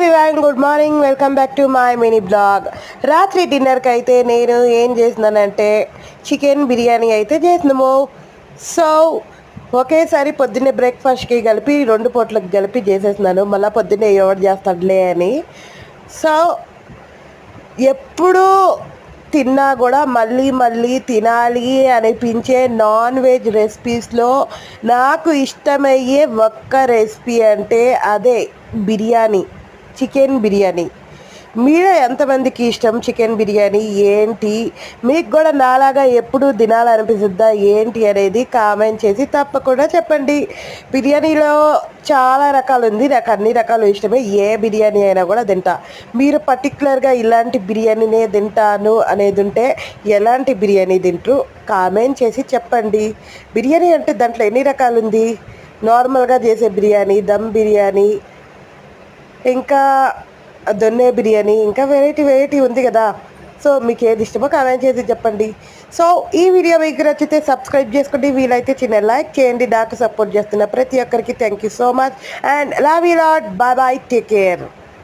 Everyone, good morning. Welcome back to my mini blog. రాత్రి డిన్నర్కి అయితే నేను ఏం చేసినానంటే చికెన్ బిర్యానీ అయితే చేసినాము. సో ఒకేసారి పొద్దున్నే బ్రేక్ఫాస్ట్కి కలిపి 2 పూటలకు కలిపి చేసేసినాను. మళ్ళీ పొద్దున్నే ఎవరు చేస్తాడులే అని. సో ఎప్పుడు తిన్నా కూడా మళ్ళీ మళ్ళీ తినాలి అనిపించే నాన్ వెజ్ రెసిపీస్లో నాకు ఇష్టమయ్యే ఒక్క రెసిపీ అంటే అదే బిర్యానీ, చికెన్ బిర్యానీ. మీలో ఎంతమందికి ఇష్టం చికెన్ బిర్యానీ? ఏంటి మీకు కూడా నాలాగా ఎప్పుడు తినాలనిపిస్తుందా ఏంటి అనేది కామెంట్ చేసి తప్పకుండా చెప్పండి. బిర్యానీలో చాలా రకాలు ఉంది, నాకు అన్ని రకాలు ఇష్టమే. ఏ బిర్యానీ అయినా కూడా తింటా. మీరు పర్టికులర్గా ఇలాంటి బిర్యానీనే తింటాను అనేది ఉంటే ఎలాంటి బిర్యానీ తింటారు కామెంట్ చేసి చెప్పండి. బిర్యానీ అంటే దాంట్లో ఎన్ని రకాలు ఉంది? నార్మల్గా చేసే బిర్యానీ, దమ్ బిర్యానీ, ఇంకా దొన్నె బిర్యానీ, ఇంకా వెరైటీ ఉంది కదా. సో మీకు ఏది ఇష్టమో కామెంట్ చేసి చెప్పండి. సో ఈ వీడియో మీకు నచ్చితే సబ్స్క్రైబ్ చేసుకోండి, వీలైతే చిన్న లైక్ చేయండి. నాకు సపోర్ట్ చేస్తున్న ప్రతి ఒక్కరికి thank you so much and love you lot. Bye bye, take care.